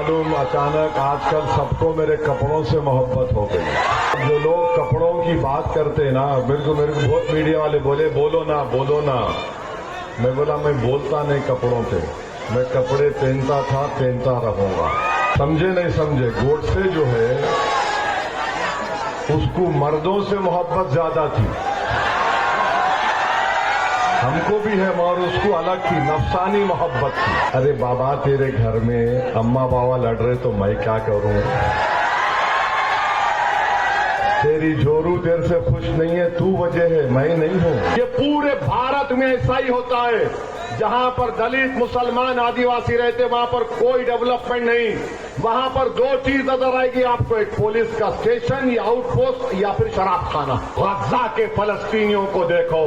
मालूम अचानक आजकल सबको मेरे कपड़ों से मोहब्बत हो गई। जो लोग कपड़ों की बात करते हैं ना, मेरे को बहुत मीडिया वाले बोले बोलो ना। मैं बोला मैं बोलता नहीं कपड़ों पे, मैं कपड़े पहनता था, पहनता रहूंगा। समझे नहीं समझे, गोडसे जो है उसको मर्दों से मोहब्बत ज्यादा थी, हमको भी है, मगर उसको अलग थी, नफसानी मोहब्बत थी। अरे बाबा तेरे घर में अम्मा बाबा लड़ रहे तो मैं क्या करूं? तेरी जोरू तेरे से खुश नहीं है, तू वजह है, मैं नहीं हूं। ये पूरे भारत में ऐसा ही होता है, जहां पर दलित मुसलमान आदिवासी रहते वहां पर कोई डेवलपमेंट नहीं। वहां पर दो चीज नजर आएगी आपको, एक पुलिस का स्टेशन या आउटपोस्ट या फिर शराब खाना। गजा के फलस्तीनियों को देखो,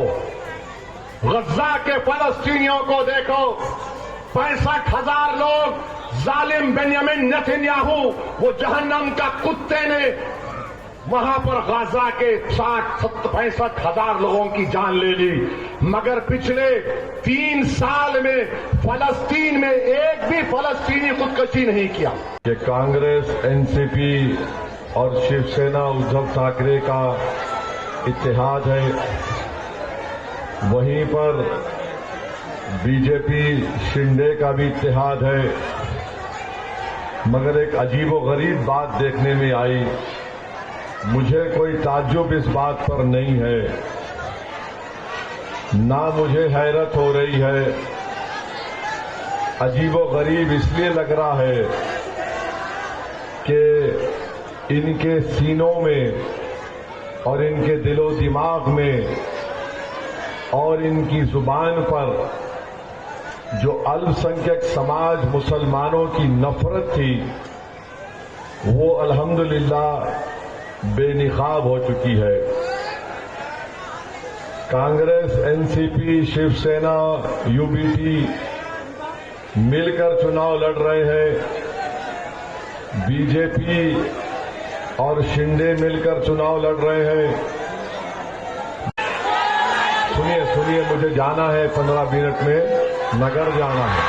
गजा के फलस्तीनियों को देखो, 65,000 लोग जालिम बेंयामिन नेतन्याहू वो जहन्नम का कुत्ते ने वहां पर गजा के 65,000 लोगों की जान ले ली, मगर पिछले 3 साल में फलस्तीन में एक भी फलस्तीनी खुदकशी नहीं किया। ये कांग्रेस, एनसीपी और शिवसेना उद्धव ठाकरे का इत्तेहाद है, वहीं पर बीजेपी शिंदे का भी इत्तेहाद है। मगर एक अजीबोगरीब बात देखने में आई, मुझे कोई ताज्जुब इस बात पर नहीं है, ना मुझे हैरत हो रही है। अजीबोगरीब इसलिए लग रहा है कि इनके सीनों में और इनके दिलो दिमाग में और इनकी जुबान पर जो अल्पसंख्यक समाज मुसलमानों की नफरत थी वो अल्हम्दुलिल्लाह बेनिकाब हो चुकी है। कांग्रेस, एनसीपी, शिवसेना, यूबीटी मिलकर चुनाव लड़ रहे हैं, बीजेपी और शिंदे मिलकर चुनाव लड़ रहे हैं। सुनिए, मुझे जाना है 15 मिनट में, नगर जाना है,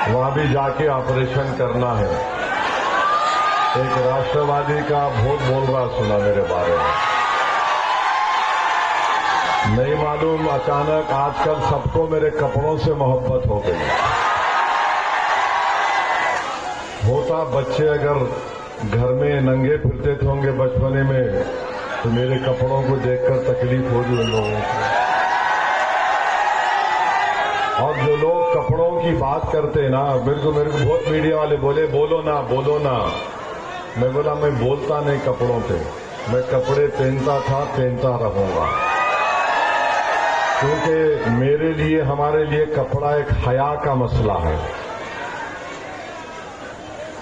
वहां भी जाके ऑपरेशन करना है। एक राष्ट्रवादी का बहुत बोल रहा सुना मेरे बारे में, नहीं मालूम अचानक आजकल सबको मेरे कपड़ों से मोहब्बत हो गई। होता बच्चे अगर घर में नंगे फिरते थे होंगे बचपने में तो मेरे कपड़ों को देखकर तकलीफ होगी उन लोगों को। और जो लोग कपड़ों की बात करते हैं ना, मेरे को बहुत मीडिया वाले बोले बोलो ना। मैं बोला मैं बोलता नहीं कपड़ों पे, मैं कपड़े पहनता था, पहनता रहूंगा। क्योंकि मेरे लिए, हमारे लिए कपड़ा एक हया का मसला है।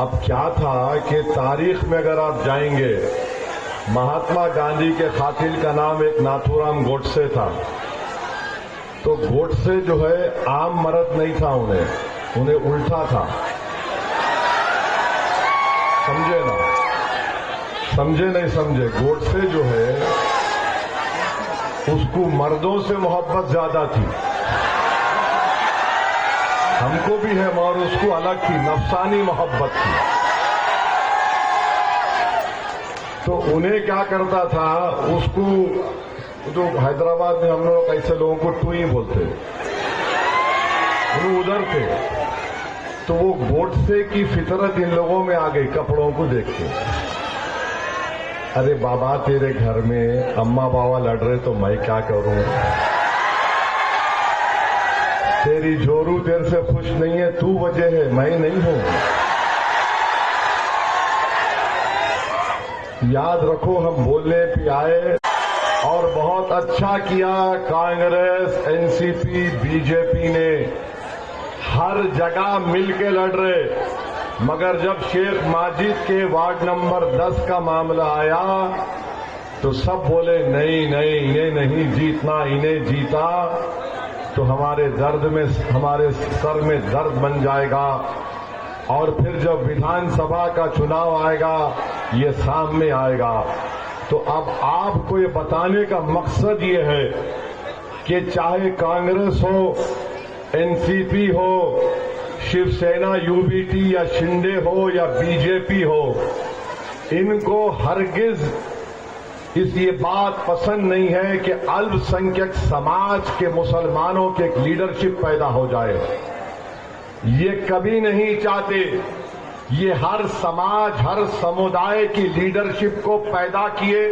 अब क्या था कि तारीख में अगर आप जाएंगे, महात्मा गांधी के कातिल का नाम एक नाथूराम गोडसे था। तो गोडसे जो है आम मर्द नहीं था, उन्हें उल्टा था। समझे ना, समझे नहीं समझे, गोडसे जो है उसको मर्दों से मोहब्बत ज्यादा थी, हमको भी है, मगर उसको अलग थी, नफसानी मोहब्बत थी। तो उन्हें क्या करता था, उसको जो हैदराबाद में हम लोग ऐसे लोगों को टुई बोलते, वो उधर थे। तो वो गोडसे की फितरत इन लोगों में आ गई कपड़ों को देख के। अरे बाबा तेरे घर में अम्मा बाबा लड़ रहे तो मैं क्या करूं? तेरी जोरू तेरे से खुश नहीं है, तू वजह है, मैं नहीं हूं। याद रखो, हम बोलने पे आए और बहुत अच्छा किया कांग्रेस, एनसीपी, बीजेपी ने, हर जगह मिलके लड़ रहे। मगर जब शेख माजिद के वार्ड नंबर 10 का मामला आया तो सब बोले नहीं, इन्हें नहीं जीतना, इन्हें जीता तो हमारे दर्द में, हमारे सर में दर्द बन जाएगा। और फिर जब विधानसभा का चुनाव आएगा ये सामने आएगा। तो अब आपको ये बताने का मकसद ये है कि चाहे कांग्रेस हो, एनसीपी हो, शिवसेना यूबीटी या शिंदे हो या बीजेपी हो, इनको हरगिज ये बात पसंद नहीं है कि अल्पसंख्यक समाज के मुसलमानों की एक लीडरशिप पैदा हो जाए। ये कभी नहीं चाहते। ये हर समाज, हर समुदाय की लीडरशिप को पैदा किए,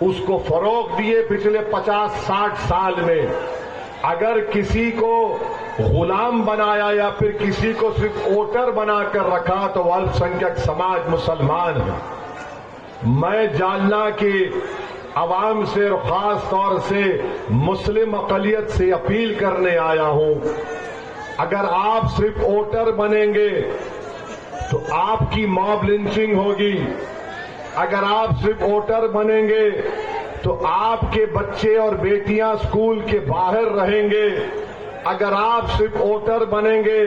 उसको फरोग दिए पिछले 50-60 साल में। अगर किसी को गुलाम बनाया या फिर किसी को सिर्फ वोटर बनाकर रखा तो अल्पसंख्यक समाज मुसलमान है। मैं जालना की आवाम से और खास तौर से मुस्लिम अक़लियत से अपील करने आया हूं, अगर आप सिर्फ वोटर बनेंगे तो आपकी मॉब लिंचिंग होगी। अगर आप सिर्फ वोटर बनेंगे तो आपके बच्चे और बेटियां स्कूल के बाहर रहेंगे। अगर आप सिर्फ वोटर बनेंगे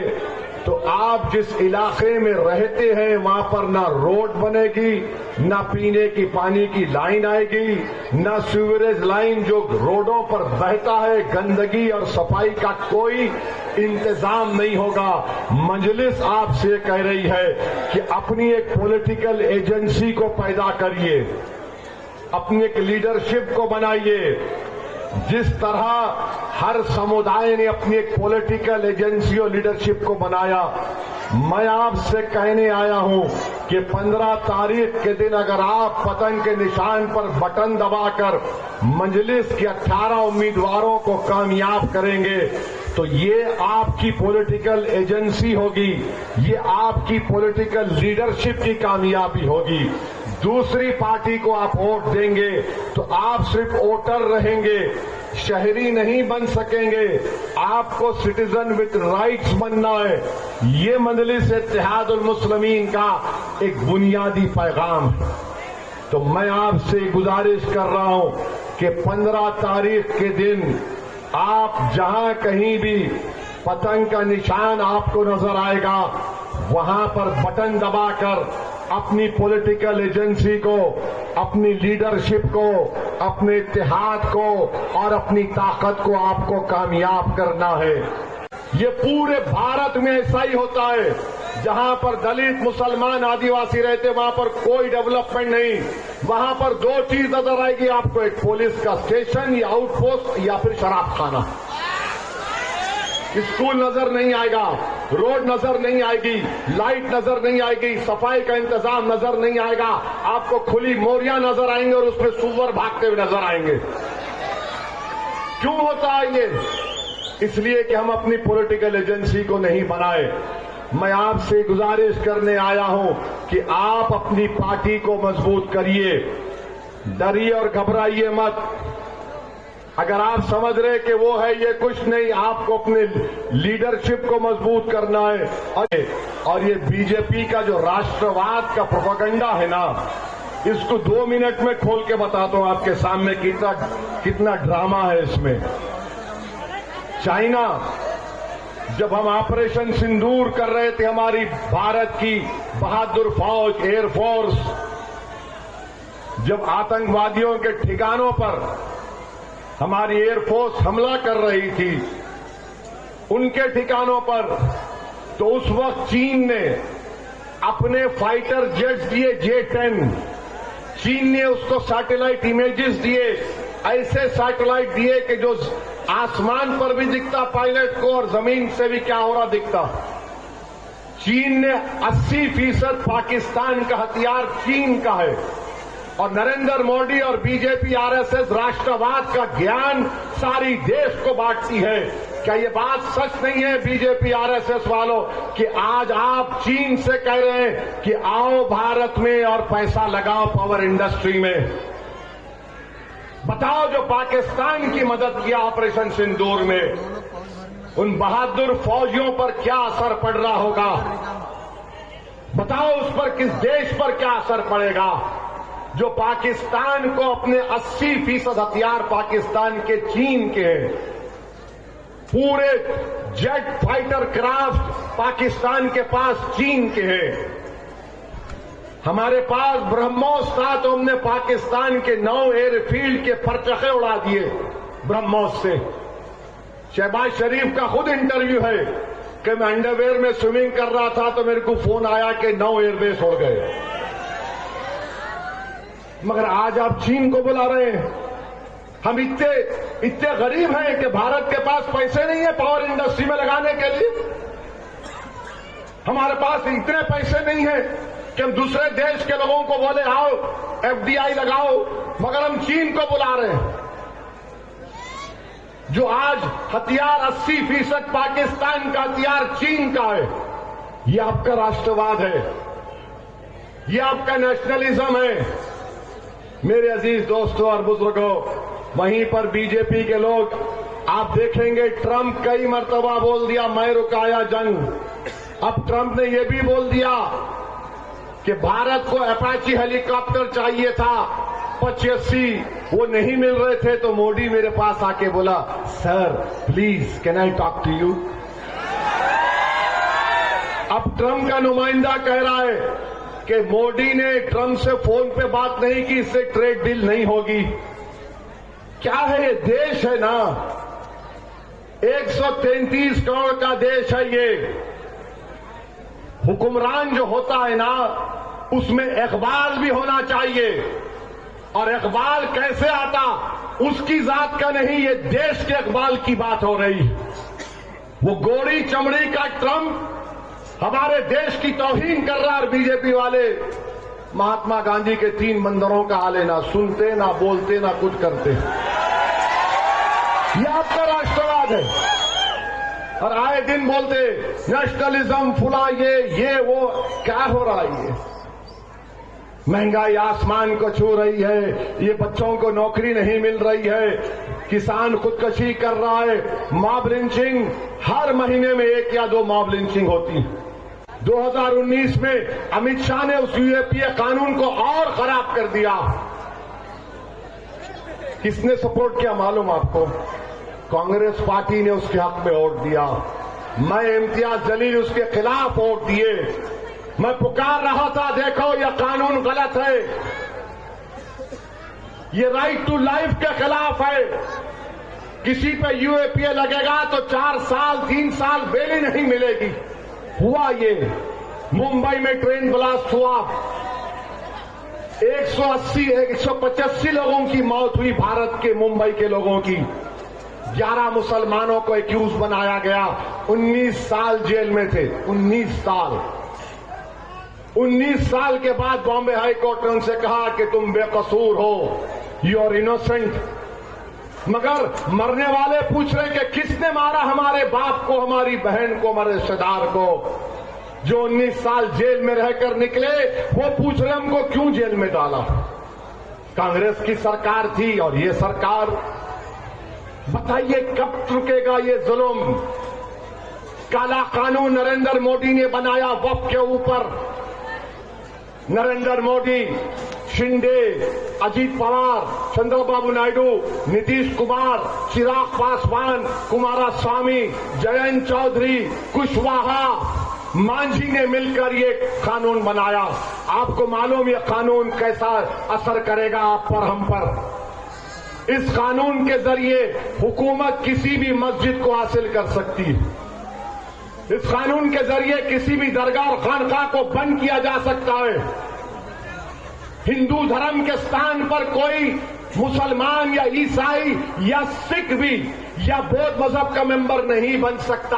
तो आप जिस इलाके में रहते हैं वहां पर ना रोड बनेगी, ना पीने की पानी की लाइन आएगी, ना सीवरेज लाइन जो रोडों पर बहता है, गंदगी और सफाई का कोई इंतजाम नहीं होगा। मजलिस आपसे कह रही है कि अपनी एक पॉलिटिकल एजेंसी को पैदा करिए, अपनी एक लीडरशिप को बनाइए। जिस तरह हर समुदाय ने अपनी एक पॉलिटिकल एजेंसी और लीडरशिप को बनाया, मैं आपसे कहने आया हूं कि 15 तारीख के दिन अगर आप पतंग के निशान पर बटन दबाकर मजलिस के 18 उम्मीदवारों को कामयाब करेंगे तो ये आपकी पॉलिटिकल एजेंसी होगी, ये आपकी पॉलिटिकल लीडरशिप की कामयाबी होगी। दूसरी पार्टी को आप वोट देंगे तो आप सिर्फ वोटर रहेंगे, शहरी नहीं बन सकेंगे। आपको सिटीजन विथ राइट्स बनना है। ये मजलिस इत्तेहादुल मुस्लिमीन का एक बुनियादी पैगाम है। तो मैं आपसे गुजारिश कर रहा हूं कि 15 तारीख के दिन आप जहां कहीं भी पतंग का निशान आपको नजर आएगा, वहां पर बटन दबाकर अपनी पॉलिटिकल एजेंसी को, अपनी लीडरशिप को, अपने इत्तेहाद को और अपनी ताकत को आपको कामयाब करना है। ये पूरे भारत में ऐसा ही होता है। जहां पर दलित, मुसलमान, आदिवासी रहते वहां पर कोई डेवलपमेंट नहीं। वहां पर दो चीज नजर आएगी आपको, एक पुलिस का स्टेशन या आउटपोस्ट या फिर शराब खाना। स्कूल नजर नहीं आएगा, रोड नजर नहीं आएगी, लाइट नजर नहीं आएगी, सफाई का इंतजाम नजर नहीं आएगा। आपको खुली मोरियां नजर आएंगे और उसमें सुअर भागते हुए नजर आएंगे। क्यों होता है ये? इसलिए कि हम अपनी पॉलिटिकल एजेंसी को नहीं बनाए। मैं आपसे गुजारिश करने आया हूं कि आप अपनी पार्टी को मजबूत करिए, डरिए और घबराइए मत। अगर आप समझ रहे कि वो है ये कुछ नहीं, आपको अपने लीडरशिप को मजबूत करना है। और ये बीजेपी का जो राष्ट्रवाद का प्रोपेगेंडा है ना, इसको 2 मिनट में खोल के बताता हूं आपके सामने कितना ड्रामा है इसमें। चाइना, जब हम ऑपरेशन सिंदूर कर रहे थे, हमारी भारत की बहादुर फौज, एयरफोर्स, जब आतंकवादियों के ठिकानों पर हमारी एयरफोर्स हमला कर रही थी, उनके ठिकानों पर, तो उस वक्त चीन ने अपने फाइटर जेट्स दिए J-10। चीन ने उसको सैटेलाइट इमेजेस दिए, ऐसे सैटेलाइट दिए कि जो आसमान पर भी दिखता पायलट को और जमीन से भी क्या हो रहा दिखता। चीन ने 80% पाकिस्तान का हथियार चीन का है। और नरेंद्र मोदी और बीजेपी, आरएसएस राष्ट्रवाद का ज्ञान सारी देश को बांटती है। क्या ये बात सच नहीं है बीजेपी, आरएसएस वालों, कि आज आप चीन से कह रहे हैं कि आओ भारत में और पैसा लगाओ पावर इंडस्ट्री में? बताओ, जो पाकिस्तान की मदद किया ऑपरेशन सिंदूर में, उन बहादुर फौजियों पर क्या असर पड़ रहा होगा? बताओ, उस पर किस देश पर क्या असर पड़ेगा जो पाकिस्तान को अपने 80% हथियार पाकिस्तान के, चीन के हैं। पूरे जेट फाइटर क्राफ्ट पाकिस्तान के पास चीन के हैं। हमारे पास ब्रह्मोस था तो हमने पाकिस्तान के 9 एयरफील्ड के परचखे उड़ा दिए ब्रह्मोस से। शहबाज शरीफ का खुद इंटरव्यू है कि मैं अंडरवेयर में स्विमिंग कर रहा था तो मेरे को फोन आया कि 9 एयरबेस उड़ गए। मगर आज आप चीन को बुला रहे हैं। हम इतने गरीब हैं कि भारत के पास पैसे नहीं है पावर इंडस्ट्री में लगाने के लिए। हमारे पास इतने पैसे नहीं है कि हम दूसरे देश के लोगों को बोले आओ एफडीआई लगाओ, मगर हम चीन को बुला रहे हैं जो आज हथियार 80% पाकिस्तान का हथियार चीन का है। ये आपका राष्ट्रवाद है, ये आपका नेशनलिज्म है। मेरे अजीज दोस्तों और बुजुर्गों, वहीं पर बीजेपी के लोग आप देखेंगे ट्रंप कई मर्तबा बोल दिया मैं रुकाया जंग। अब ट्रंप ने यह भी बोल दिया कि भारत को अपाची हेलीकॉप्टर चाहिए था 85 वो नहीं मिल रहे थे तो मोदी मेरे पास आके बोला sir please can I talk to you. अब ट्रंप का नुमाइंदा कह रहा है कि मोदी ने ट्रंप से फोन पे बात नहीं की, इससे ट्रेड डील नहीं होगी। क्या है ये देश है ना, 133 करोड़ का देश है ये। हुक्मरान जो होता है ना उसमें इकबाल भी होना चाहिए, और इकबाल कैसे आता उसकी जात का नहीं, ये देश के इकबाल की बात हो रही। वो गोरी चमड़ी का ट्रंप हमारे देश की तौहीन कर रहा है। बीजेपी वाले महात्मा गांधी के 3 मंदिरों का हाल है, ना सुनते ना बोलते ना कुछ करते। ये आपका राष्ट्रवाद है, और आए दिन बोलते नेशनलिज्म फुला ये वो। क्या हो रहा है ये? महंगाई आसमान को छू रही है, ये बच्चों को नौकरी नहीं मिल रही है, किसान खुदकशी कर रहा है, मॉब लिंचिंग हर महीने में 1 या 2 मॉब लिंचिंग होती है। 2019 में अमित शाह ने उस यूएपीए कानून को और खराब कर दिया। किसने सपोर्ट किया मालूम आपको? कांग्रेस पार्टी ने उसके हक में वोट दिया। मैं इम्तियाज जलील उसके खिलाफ वोट दिए। मैं पुकार रहा था देखो यह कानून गलत है, ये राइट टू लाइफ के खिलाफ है। किसी पे यूएपीए लगेगा तो 4 साल 3 साल बेल ही नहीं मिलेगी। हुआ ये, मुंबई में ट्रेन ब्लास्ट हुआ, 185 लोगों की मौत हुई, भारत के मुंबई के लोगों की। 11 मुसलमानों को एक्यूज बनाया गया, 19 साल जेल में थे। 19 साल के बाद बॉम्बे हाई कोर्ट ने उनसे कहा कि तुम बेकसूर हो, यू आर इनोसेंट। मगर मरने वाले पूछ रहे कि किसने मारा हमारे बाप को, हमारी बहन को, हमारे रिश्तेदार को। जो 19 साल जेल में रहकर निकले वो पूछ रहे हमको क्यों जेल में डाला। कांग्रेस की सरकार थी और ये सरकार, बताइए कब रुकेगा ये जुल्म? काला कानून नरेंद्र मोदी ने बनाया वक्फ के ऊपर। नरेंद्र मोदी, शिंदे, अजीत पवार, चंद्रबाबू नायडू, नीतीश कुमार, चिराग पासवान, कुमारस्वामी, जयंत चौधरी, कुशवाहा, मांझी ने मिलकर ये कानून बनाया। आपको मालूम ये कानून कैसा असर करेगा आप पर, हम पर? इस कानून के जरिए हुकूमत किसी भी मस्जिद को हासिल कर सकती है। इस कानून के जरिए किसी भी दरगाह और खानकाह को बंद किया जा सकता है। हिंदू धर्म के स्थान पर कोई मुसलमान या ईसाई या सिख भी या बौद्ध मजहब का मेंबर नहीं बन सकता,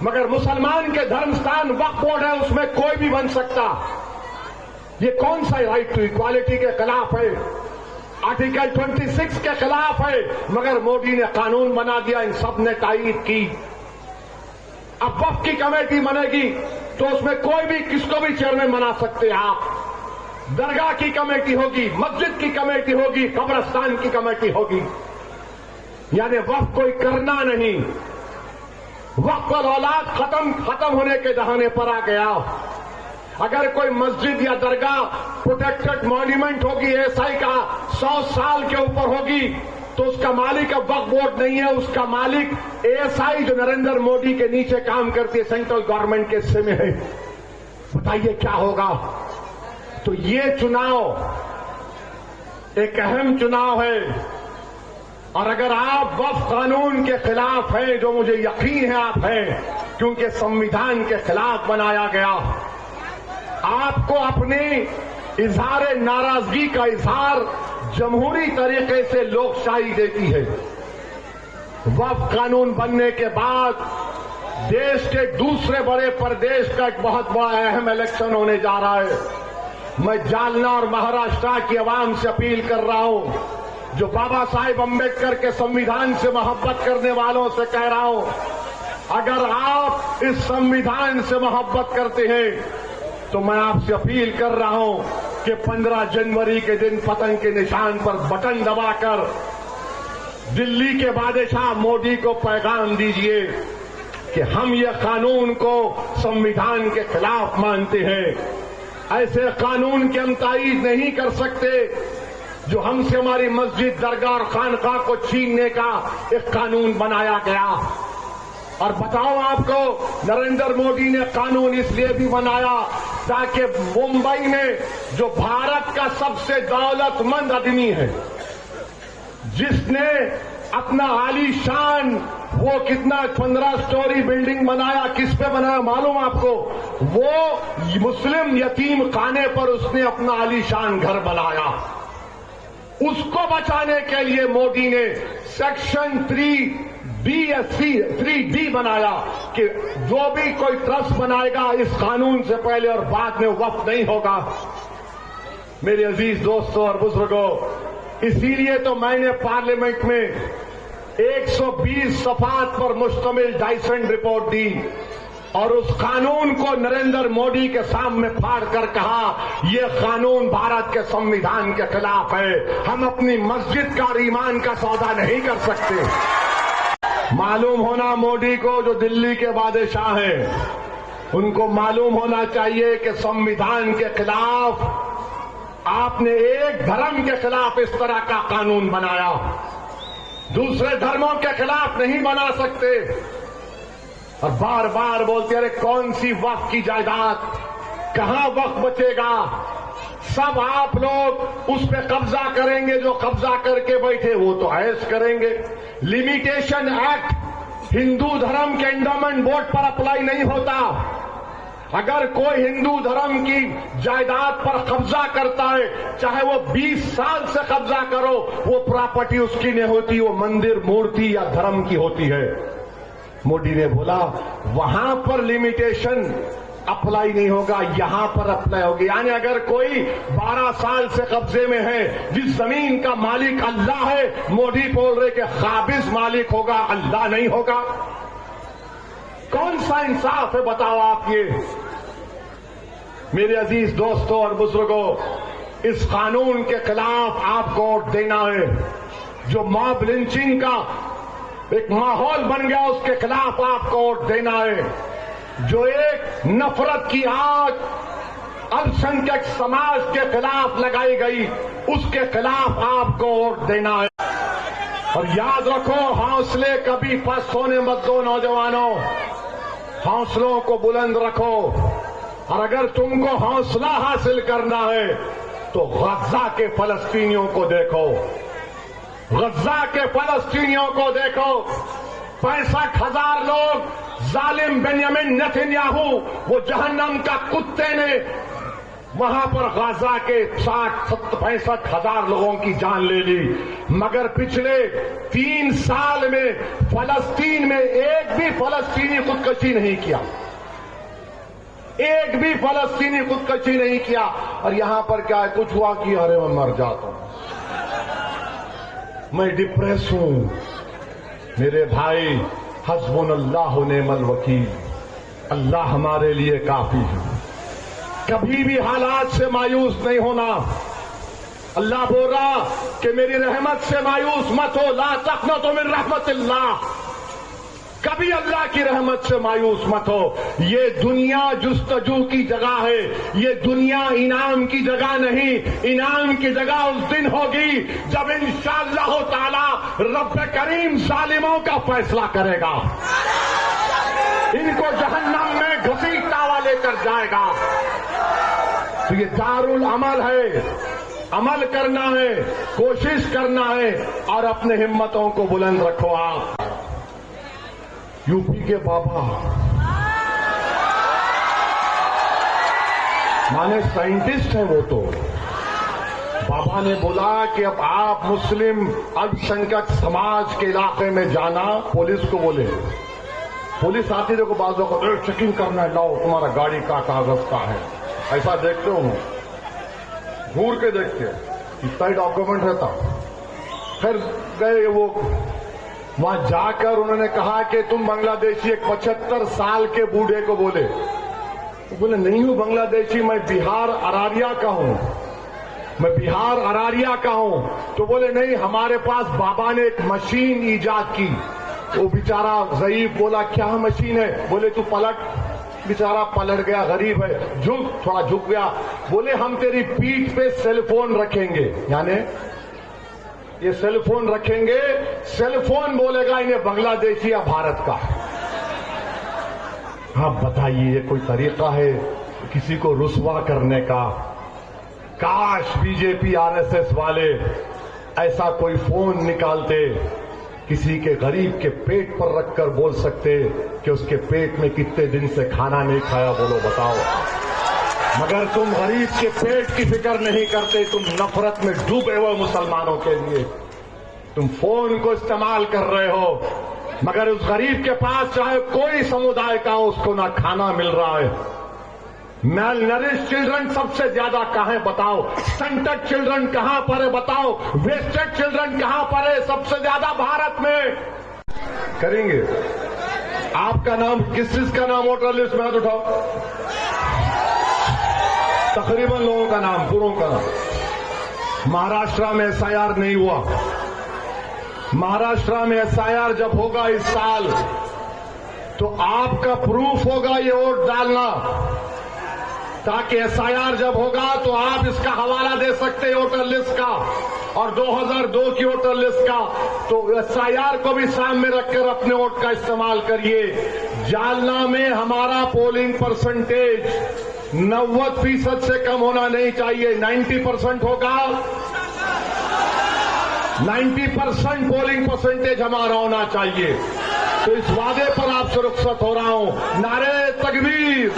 मगर मुसलमान के धर्म स्थान वक्फ बोर्ड है, उसमें कोई भी बन सकता। ये कौन सा राइट टू इक्वालिटी के खिलाफ है? आर्टिकल 26 के खिलाफ है, मगर मोदी ने कानून बना दिया, इन सब ने तायीद की। अब वक्फ की कमेटी बनेगी तो उसमें कोई भी किसको भी चेयरमैन बना सकते हैं आप। दरगाह की कमेटी होगी, मस्जिद की कमेटी होगी, कब्रिस्तान की कमेटी होगी। यानी वक्फ कोई करना नहीं, वक्फ और औलाद खत्म होने के दहाने पर आ गया। अगर कोई मस्जिद या दरगाह प्रोटेक्टेड मॉन्यूमेंट होगी, एएसआई का 100 साल के ऊपर होगी, तो उसका मालिक अब वक्फ बोर्ड नहीं है, उसका मालिक एएसआई जो नरेंद्र मोदी के नीचे काम करती है, सेंट्रल गवर्नमेंट के हिस्से में है। बताइए क्या होगा? तो ये चुनाव एक अहम चुनाव है। اور اگر آپ وقف قانون کے خلاف ہیں، جو مجھے یقین ہے آپ ہیں، کیونکہ سمویدھان کے خلاف بنایا گیا، آپ کو اپنی اظہار ناراضگی کا اظہار جمہوری طریقے سے لوکشاہی دیتی ہے۔ وقف قانون بننے کے بعد دیش کے دوسرے بڑے پردیش کا ایک بہت بڑا اہم الیکشن ہونے جا رہا ہے۔ میں جالنا اور مہاراشٹر کی عوام سے اپیل کر رہا ہوں، جو بابا صاحب امبیڈکر کے سمویدھان سے محبت کرنے والوں سے کہہ رہا ہوں، اگر آپ اس سمویدھان سے محبت کرتے ہیں تو میں آپ سے اپیل کر رہا ہوں کہ 15 جنوری کے دن پتنگ کے نشان پر بٹن دبا کر دلی کے بادشاہ مودی کو پیغام دیجیے کہ ہم یہ قانون کو سمویدھان کے خلاف مانتے ہیں۔ ایسے قانون کی ہم تائید نہیں کر سکتے جو ہم سے ہماری مسجد، درگاہ اور خانقاہ کو چھیننے کا ایک قانون بنایا گیا۔ اور بتاؤں آپ کو، نریندر مودی نے قانون اس لیے بھی بنایا تاکہ ممبئی میں جو بھارت کا سب سے دولت مند آدمی ہے، جس نے اپنا عالی شان وہ کتنا 15 سٹوری بلڈنگ بنایا، کس پہ بنایا معلوم آپ کو؟ وہ مسلم یتیم خانے پر اس نے اپنا عالی شان گھر بنایا۔ اس کو بچانے کے لیے مودی نے سیکشن 3D بنایا کہ جو بھی کوئی ٹرسٹ بنائے گا اس قانون سے پہلے اور بعد میں وقف نہیں ہوگا۔ میرے عزیز دوستوں اور بزرگوں، اسی لیے تو میں نے پارلیمنٹ میں 120 صفحات پر مشتمل ڈائسنٹ رپورٹ دی اور اس قانون کو نریندر مودی کے سامنے پھاڑ کر کہا، یہ قانون بھارت کے سمویدھان کے خلاف ہے، ہم اپنی مسجد کا اور ایمان کا سودا نہیں کر سکتے۔ معلوم ہونا مودی کو، جو دلی کے بادشاہ ہیں، ان کو معلوم ہونا چاہیے کہ سمویدھان کے خلاف آپ نے ایک دھرم کے خلاف اس طرح کا قانون بنایا، دوسرے دھرموں کے خلاف نہیں بنا سکتے۔ اور بار بار بولتے ارے کون سی وقف کی جائیداد، کہاں وقف بچے گا، سب آپ لوگ اس پہ قبضہ کریں گے، جو قبضہ کر کے بیٹھے وہ تو عیش کریں گے۔ لمیٹیشن ایکٹ ہندو دھرم کے انڈومنٹ بورڈ پر اپلائی نہیں ہوتا۔ اگر کوئی ہندو دھرم کی جائیداد پر قبضہ کرتا ہے، چاہے وہ 20 سال سے قبضہ کرو، وہ پراپرٹی اس کی نہیں ہوتی، وہ مندر، مورتی یا دھرم کی ہوتی ہے۔ مودی نے بولا وہاں پر لمیٹیشن اپلائی نہیں ہوگا، یہاں پر اپلائی ہوگی۔ یعنی اگر کوئی 12 سال سے قبضے میں ہے، جس زمین کا مالک اللہ ہے، مودی بول رہے کہ قابض مالک ہوگا، اللہ نہیں ہوگا۔ کون سا انصاف ہے بتاؤ آپ؟ یہ میرے عزیز دوستوں اور بزرگوں، اس قانون کے خلاف آپ کو ووٹ دینا ہے۔ جو موب لنچنگ کا ایک ماحول بن گیا، اس کے خلاف آپ کو ووٹ دینا ہے۔ جو ایک نفرت کی آگ الپسنکھیک سماج کے خلاف لگائی گئی، اس کے خلاف آپ کو ووٹ دینا ہے۔ اور یاد رکھو، حوصلے کبھی پست ہونے مت دو نوجوانوں، حوصلوں کو بلند رکھو۔ اور اگر تم کو حوصلہ حاصل کرنا ہے تو غزہ کے فلسطینیوں کو دیکھو، غزہ کے فلسطینیوں کو دیکھو۔ 65,000 لوگ ظالم بنیامین نیتنیاہو، وہ جہنم کا کتے نے وہاں پر غزہ کے 65,000 لوگوں کی جان لے لی، مگر پچھلے 3 سال میں فلسطین میں ایک بھی فلسطینی خودکشی نہیں کیا، ایک بھی فلسطینی خودکشی نہیں کیا۔ اور یہاں پر کیا ہے، کچھ ہوا کہ ارے میں مر جاتا ہوں، میں ڈپریس ہوں۔ میرے بھائی، حسبنا اللہ و نعم الوکیل، اللہ ہمارے لیے کافی ہے۔ کبھی بھی حالات سے مایوس نہیں ہونا۔ اللہ بول رہا کہ میری رحمت سے مایوس مت ہو، لا تقنطوا من رحمت اللہ، کبھی اللہ کی رحمت سے مایوس مت ہو۔ یہ دنیا جستجو کی جگہ ہے، یہ دنیا انعام کی جگہ نہیں۔ انعام کی جگہ اس دن ہوگی جب انشاءاللہ تعالی رب کریم ظالموں کا فیصلہ کرے گا، ان کو جہنم میں گھسیٹتا ہوا لے کر جائے گا۔ تو یہ دار العمل ہے، अमल करना है, कोशिश करना है और अपने हिम्मतों को बुलंद रखो। आप यूपी के बाबा माने साइंटिस्ट हैं वो तो। बाबा ने बोला कि अब आप मुस्लिम अल्पसंख्यक समाज के इलाके में जाना, पुलिस को बोले। पुलिस आती देखो बाजू को चेकिंग करना है, लाओ तुम्हारा गाड़ी का कागज का है, ऐसा देखते हो, घूर के देखते इतना ही डॉक्यूमेंट रहता। फिर गए वो, वहां जाकर उन्होंने कहा कि तुम बांग्लादेशी, एक 75 साल के बूढ़े को बोले। वो बोले नहीं हूं बांग्लादेशी, मैं बिहार अरारिया का हूं, मैं बिहार अरारिया का हूं। तो बोले नहीं, हमारे पास बाबा ने एक मशीन ईजाद की। वो बेचारा ज़ईफ बोला क्या मशीन है? बोले तू पलट। बेचारा पलट गया, गरीब है, थोड़ा झुक गया। बोले हम तेरी पीठ पे सेल फोन रखेंगे, यानी ये सेल फोन रखेंगे, सेल फोन बोलेगा इन्हें बांग्लादेशी या भारत का। हाँ बताइए, ये कोई तरीका है किसी को रुस्वा करने का? काश बीजेपी आरएसएस वाले ऐसा कोई फोन निकालते, किसी के गरीब के पेट पर रखकर बोल सकते कि उसके पेट में कितने दिन से खाना नहीं खाया, बोलो बताओ। मगर तुम गरीब के पेट की फिक्र नहीं करते, तुम नफरत में डूबे हुए मुसलमानों के लिए तुम फोन को इस्तेमाल कर रहे हो। मगर उस गरीब के पास चाहे कोई समुदाय का हो, उसको ना खाना मिल रहा है। मेल नरिश चिल्ड्रन सबसे ज्यादा कहां है बताओ? स्टंटेड चिल्ड्रन कहां पर है बताओ? वेस्टेड चिल्ड्रन कहां पर है? सबसे ज्यादा भारत में। करेंगे आपका नाम, किस चीज का नाम वोटर लिस्ट में हाथ उठाओ? तकरीबन लोगों का नाम, पूरों का नाम। महाराष्ट्र में एसआईआर नहीं हुआ। महाराष्ट्र में एसआईआर जब होगा इस साल, तो आपका प्रूफ होगा ये वोट डालना, ताकि एसआईआर जब होगा तो आप इसका हवाला दे सकते हैं वोटर लिस्ट का, और 2002 की वोटर लिस्ट का। तो एसआईआर को भी सामने रखकर अपने वोट का इस्तेमाल करिए। जालना में हमारा पोलिंग परसेंटेज 90% से कम होना नहीं चाहिए, 90% होगा। 90% पोलिंग परसेंटेज हमारा होना चाहिए। तो इस वादे पर आपसे रुखसत हो रहा हूं। नारे तकबीर,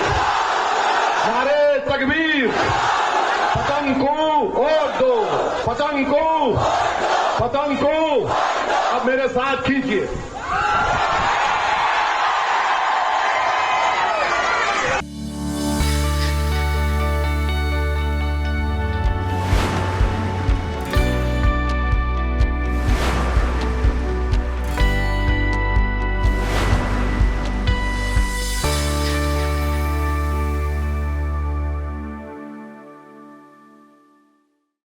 नारे तकबीर। पतंग को वोट दो, पतंग को, पतंग को। अब मेरे साथ खींचिए।